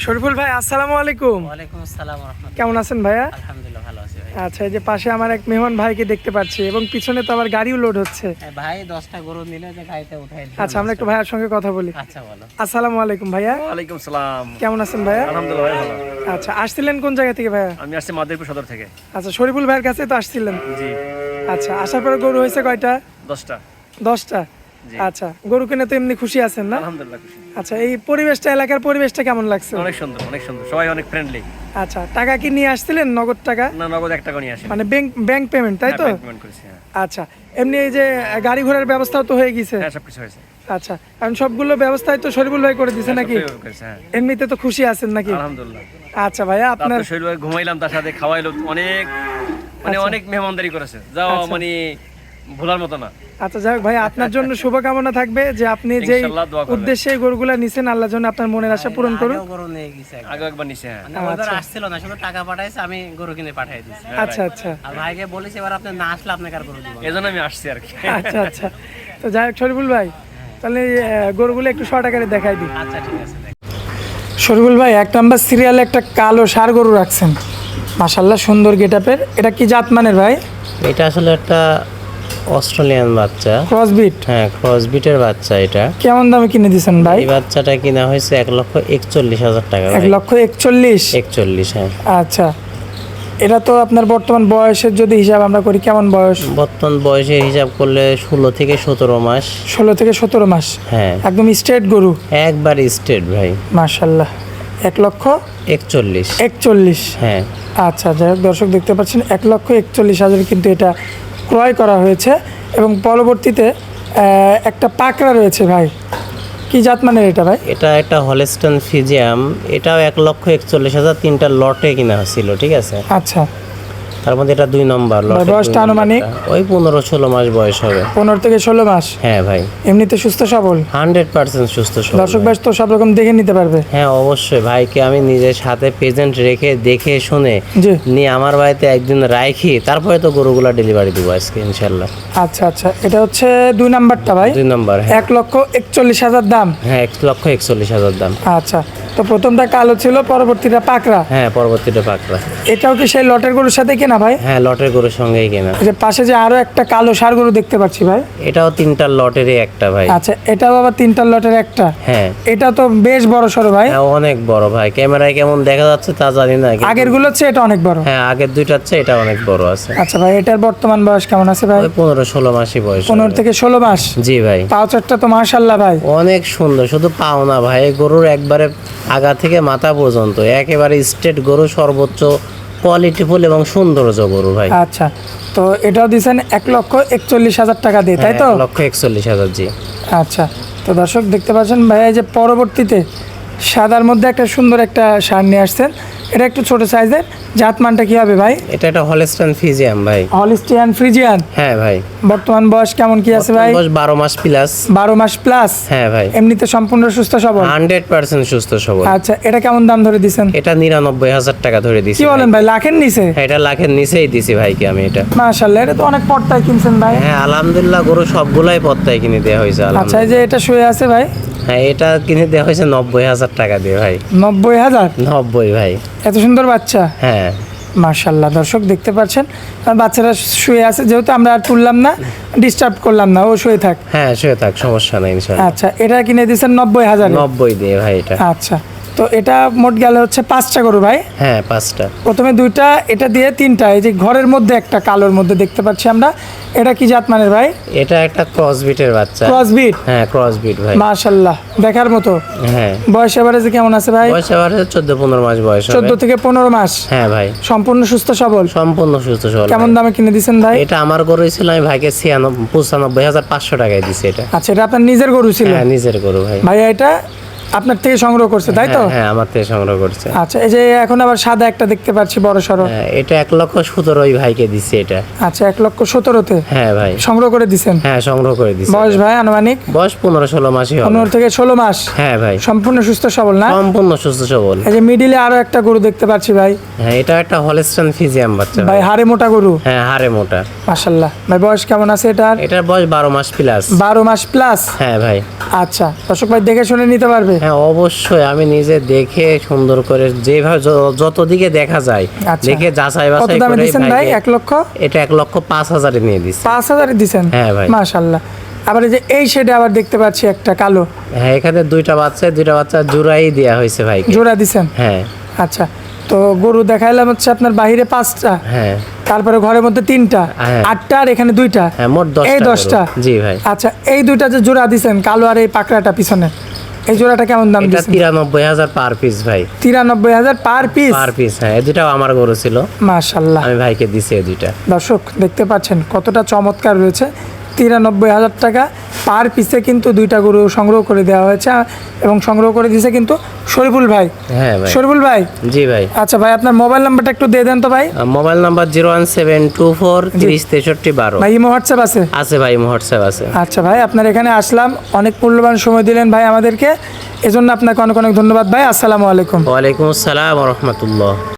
শরীফুল ভাই আসসালামু আলাইকুম। ওয়ালাইকুম আসসালাম ওয়া রাহমাতুল্লাহ। কেমন আছেন ভাইয়া? আলহামদুলিল্লাহ ভালো আছি ভাই। আচ্ছা, এই যে পাশে আমার এক মেহমান ভাইকে দেখতে পাচ্ছি এবং পিছনে তো আবার গাড়িও লোড হচ্ছে। ভাই 10টা গরু নিলে যে গাড়িতে উঠাই দিই। আচ্ছা, আমরা একটু ভাইয়ার সঙ্গে কথা বলি। আচ্ছা বলো। আসসালামু আলাইকুম ভাইয়া। ওয়ালাইকুম সালাম। কেমন আছেন ভাইয়া? আলহামদুলিল্লাহ ভাই ভালো। আচ্ছা, আসছিলেন কোন জায়গা থেকে ভাইয়া? আমি আসছি মাদারীপুর সদর থেকে। আচ্ছা, শরীফুল ভাইয়ের কাছে তো আসছিলেন। জি। আচ্ছা, আসার পরে গরু হয়েছে কয়টা? 10টা। 10টা। জি। আচ্ছা, গরু কিনে তো এমনি খুশি আছেন না? আলহামদুলিল্লাহ খুশি। আচ্ছা, এই পরিবেশটা, এলাকার পরিবেশটা কেমন লাগছে? অনেক সুন্দর, অনেক সুন্দর। সবাই অনেক ফ্রেন্ডলি। আচ্ছা, টাকা কি নিয়ে আসছিলেন, নগদ টাকা? না, নগদ 1 টাকা নিয়ে আসি। মানে ব্যাংক পেমেন্ট, তাই তো? হ্যাঁ, পেমেন্ট করেছি। হ্যাঁ। আচ্ছা, এমনি এই যে গাড়ি ঘোড়ার ব্যবস্থাও তো হয়ে গেছে। হ্যাঁ, সবকিছু হয়েছে। আচ্ছা, কারণ সবগুলো ব্যবস্থায় তো শরীফুল ভাই করে দিছে নাকি? সবকিছু করেছে, হ্যাঁ। এমনিতে তো খুশি আছেন নাকি? আলহামদুলিল্লাহ। আচ্ছা ভাইয়া, আপনার আপনার শরীর ঘুমাইলাম, তার সাথে খাওয়াইলো, অনেক মানে আচ্ছা। অনেক মেহমানদারি করেছে, যাও আচ্ছা। মানে ভোলার মতো না। আচ্ছা, যাই হোক ভাই, আপনার জন্য শুভকামনা থাকবে যে আপনি যেই ইনশাআল্লাহ দোয়া করবেন। উদ্দেশ্যে এই গরুগুলা নিছেন, আল্লাহ যেন আপনার মনের আশা পূরণ করুন। আগেও গরু নিয়ে গেছে একবার। আগে একবার নিচে। হ্যাঁ। মানে ওদের আসছিল না, শুধু টাকা পাঠাইছে, আমি গরু কিনে পাঠাই দিয়েছি। আচ্ছা আচ্ছা আর ভাইকে বলেছি এবার আপনি না আসলে আপনাকে আর গরু দিব না। এজন্য আমি আসছি আর কি। আচ্ছা আচ্ছা, তো যাই হোক শরীফুল ভাই, তাহলে গরুগুলো একটু শর্ট আকারে দেখাই দিই। আচ্ছা ঠিক আছে দেখ। শরীফুল ভাই, 1 নাম্বার সিরিয়ালে একটা কালো ষাঁড় গরু রাখছেন, মাশাআল্লাহ সুন্দর গেটআপের। এটা কি জাত মানের ভাই? এটা আসলে একটা অস্ট্রেলিয়ান বাচ্চা। ক্রসবিট? হ্যাঁ, ক্রসবিটের বাচ্চা এটা। কেমন দামে কিনে দিছেন ভাই? এই বাচ্চাটা কিনা হয়েছে 1,41,000 টাকা। 1,41,000? 41, হ্যাঁ। আচ্ছা, এটা তো আপনার বর্তমান বয়সের যদি হিসাব আমরা করি, কেমন বয়স? বর্তমান বয়সের হিসাব করলে 16 থেকে 17 মাস। 16 থেকে 17 মাস? হ্যাঁ, একদম স্ট্রেট গরু, একবার স্টেট ভাই। মাশাআল্লাহ। 1,41,000? 41, হ্যাঁ। আচ্ছা, যাই হোক দর্শক দেখতে পাচ্ছেন 1,41,000 কিন্তু এটা ক্রয় করা হয়েছে এবং পরবর্তীতে একটা পাকড়া রয়েছে ভাই, কি জাত মানের এটা ভাই? এটা একটা হলস্টাইন ফ্রিজিয়াম। এটাও 1,41,000, 3টা লটে কিনা ছিল, ঠিক আছে। আচ্ছা, তার মধ্যে এটা 2 নম্বর লট। বয়সটা আনুমানিক? ওই 15-16 মাস বয়স হবে। 15 থেকে 16 মাস? হ্যাঁ ভাই। এমনিতে সুস্থ সবল? 100% সুস্থ সবল। দর্শক ভাই তো সব রকম দেখে নিতে পারবে? হ্যাঁ অবশ্যই, ভাইকে আমি নিজের সাথে প্রেজেন্ট রেখে দেখে শুনে জি। নিয়ে আমার বাড়িতে একদিন রাখি, তারপরে তো গরুগুলা ডেলিভারি দেবো আজকে ইনশাল্লাহ। আচ্ছা আচ্ছা, এটা হচ্ছে 2 নাম্বারটা ভাই? 2 নম্বর, হ্যাঁ। 1,41,000 দাম? হ্যাঁ, 1,41,000 দাম। আচ্ছা, তো প্রথমটা কালো ছিল, পরবর্তীটা পাকড়া? হ্যাঁ, পরবর্তীটা পাকড়া। এটাও কি সেই লটের গরুর সাথে কেনা ভাই? হ্যাঁ, লটের গরুর সঙ্গেই কেনা। এই যে পাশে যে আরো একটা কালো ষাঁড় গরু দেখতে পাচ্ছি ভাই? এটাও 3টা লটেরই একটা ভাই। আচ্ছা, এটাও আবার 3টা লটের একটা? হ্যাঁ। এটা তো বেশ বড় সড়ো ভাই। হ্যাঁ, অনেক বড় ভাই। ক্যামেরায় কেমন দেখা যাচ্ছে তা জানি না, কিন্তু- আগের গুলোর চেয়ে এটা অনেক বড়? হ্যাঁ, আগের 2টার চেয়ে এটা অনেক বড় আছে। আচ্ছা ভাই, এটার বর্তমান বয়স কেমন আছে ভাই? ওই 15-16 মাসই বয়স 15 হবে। থেকে 16 মাস? জি ভাই। পাউচারটা তো মাশাআল্লাহ ভাই, অনেক সুন্দর, শুধু পাও না ভাই, গরুর একবারে আগা থেকে মাথা পর্যন্ত একেবারে স্ট্রেট গরু, সর্বোচ্চ কোয়ালিটিফুল এবং সৌন্দর্য গরু ভাই। আচ্ছা, তো এটাও দিয়েছেন 1,41,000 টাকা দিয়ে, তাই তো? 1,41,000, জি। আচ্ছা, তো দর্শক দেখতে পাচ্ছেন ভাই, এই যে পরবর্তীতে সাদার মধ্যে একটা সুন্দর একটা ষাঁড় নিয়ে আসছেন, এটা একটু ছোট সাইজের, জাতমানটা কি হবে ভাই? এটা একটা হলস্টাইন ফ্রিজিয়াম ভাই। Holstein Friesian? হ্যাঁ ভাই। বর্তমান বয়স কেমন কি আছে ভাই? বয়স 12 মাস প্লাস। 12 মাস প্লাস? হ্যাঁ ভাই। এমনিতে সম্পূর্ণ সুস্থ সবল? 100% সুস্থ সবল। আচ্ছা, এটা কেমন দাম ধরে দিছেন? এটা 99,000 টাকা ধরে দিছি। কি বলেন ভাই, লাখের নিচে? হ্যাঁ, এটা লাখের নিচেই দিছি ভাইকে আমি এটা। মাশাআল্লাহ, এটা তো অনেক পর্দায় কিনছেন ভাই। হ্যাঁ, আলহামদুলিল্লাহ, গরু সবগুলাই পত্তায় কিনে দেওয়া হয়েছে আচ্ছা, এই আলহামদুলিল্লাহ। যে এটা শুয়ে আছে ভাই? হ্যাঁ, এটা কিনে দেওয়া হয়েছে 90,000 টাকা দিয়ে ভাই। 90,000? 90 ভাই। এত সুন্দর বাচ্চা? হ্যাঁ। মাশাআল্লাহ, দর্শক দেখতে পাচ্ছেন আর বাচ্চারা শুয়ে আছে, যেহেতু আমরা আর তুললাম না, ডিস্টার্ব করলাম না, ও শুয়ে থাক। হ্যাঁ, শুয়ে থাক, সমস্যা নাই ইনশাআল্লাহ। আচ্ছা, এটা কিনে দিয়েছেন 90,000? 90 দিয়ে ভাই এটা। আচ্ছা, তো এটা মোট গেলে হচ্ছে 5টা গরু ভাই? হ্যাঁ, 5টা। প্রথমে 2টা, এটা দিয়ে 3টা। এই যে ঘরের মধ্যে একটা কালোর মধ্যে দেখতে পাচ্ছি আমরা, এটা কি জাত মানের ভাই? এটা একটা ক্রসবিটের বাচ্চা। ক্রসবিট? হ্যাঁ, ক্রসবিট ভাই। মাশাআল্লাহ, দেখার মতো। হ্যাঁ। বয়স এভারেজে কেমন আছে ভাই? বয়স আবার 14-15 মাস বয়স হবে। 14 থেকে 15 মাস? হ্যাঁ ভাই। সম্পূর্ণ সুস্থ সবল? সম্পূর্ণ সুস্থ সবল। কেমন দামে কিনে দিয়েছেন ভাই? এটা আমার গরু ছিল, আমি ভাইকে 95,500 টাকায় দিছি এটা। আচ্ছা, এটা আপনার নিজের গরু ছিল? হ্যাঁ, নিজের গরু ভাই। ভাইয়া এটা আপনার থেকে সংগ্রহ করছে, তাই তো? হ্যাঁ, হ্যাঁ, আমার থেকে সংগ্রহ করছে। আচ্ছা, এই যে এখন আবার সাদা একটা দেখতে পাচ্ছি বড় সড়ো। হ্যাঁ, এটা 1,17,000 ভাইকে দিছি এটা। আচ্ছা, 1,17,000-তে হ্যাঁ ভাই। সংগ্রহ করে দিছেন? হ্যাঁ, সংগ্রহ করে দিছি। বয়স ভাই আনুমানিক? বয়স 15-16 মাসই হবে। 15 থেকে 16 মাস? হ্যাঁ ভাই। সম্পূর্ণ সুস্থ সবল না? সম্পূর্ণ সুস্থ সবল। এই যে মিডিলে আরো একটা গরু দেখতে পাচ্ছি ভাই? হ্যাঁ, এটা একটা হলস্টাইন ফ্রিজিয়াম বাচ্চা ভাই, হাড়ে মোটা গরু? হ্যাঁ, হাড়ে মোটা। মাশাআল্লাহ ভাই, বয়স কেমন আছে এটার? এটার বয়স 12 মাস প্লাস। 12 মাস প্লাস? হ্যাঁ ভাই। আচ্ছা, দর্শক ভাই দেখে শুনে নিতে পারবে? হ্যাঁ অবশ্যই, আমি নিজে দেখে সুন্দর করে যেভাবে যত দিকে দেখা যায় আচ্ছা। দেখে যাচাই কত বাছাই দামে করে দিচ্ছেন ভাই? 1 লক্ষ এটা 1,05,000 নিয়ে দিচ্ছি। 5,000 দিচ্ছেন? হ্যাঁ ভাই। মাশাআল্লাহ। আবার এই যে এই শেডে আবার দেখতে পাচ্ছি একটা কালো হ্যাঁ এখানে দুইটা বাচ্চা জোড়াই দেয়া হয়েছে ভাই। জোড়া দিচ্ছেন? হ্যাঁ আচ্ছা, তো গরু দেখাইলাম হচ্ছে আপনার বাইরে 5টা, হ্যাঁ তারপরে ঘরের মধ্যে 3টা, হ্যাঁ। 8টা আর এখানে 2টা, হ্যাঁ মোট 10টা এই গরু। 10টা। জি ভাই। আচ্ছা, এই 2টা যে জোড়া দিছেন কালো আর এই পাকড়াটা পিছনে, এই জোড়াটা কেমন দাম এটা দিচ্ছেন? 93,000 পার পিস ভাই। 93,000 পার পিস? পার পিস, হ্যাঁ এই দুটাও আমার গরু ছিল, মাশাআল্লাহ। আমি ভাইকে দিছি এই দুইটা। দর্শক দেখতে পাচ্ছেন কতটা চমৎকার রয়েছে। 93,000 টাকা পার পিসে কিন্তু 2টা গরু সংগ্রহ করে দেওয়া হয়েছে, এবং সংগ্রহ করে দিয়েছে কিন্তু শরীফুল ভাই। হ্যাঁ ভাই। শরীফুল ভাই, জি ভাই। আচ্ছা ভাই, আপনার মোবাইল নাম্বারটা একটু দিয়ে দেন তো ভাই। Mobile number 01724 306312। ভাই ইমো হোয়াটসঅ্যাপ আছে? আছে ভাই, হোয়াটসঅ্যাপ আছে। আচ্ছা ভাই, আপনার এখানে আসলাম, অনেক মূল্যবান সময় দিলেন ভাই আমাদেরকে, এজন্য আপনাকে অনেক অনেক ধন্যবাদ ভাই। আসসালামু আলাইকুম। ওয়ালাইকুম আসসালাম ওয়া রাহমাতুল্লাহ।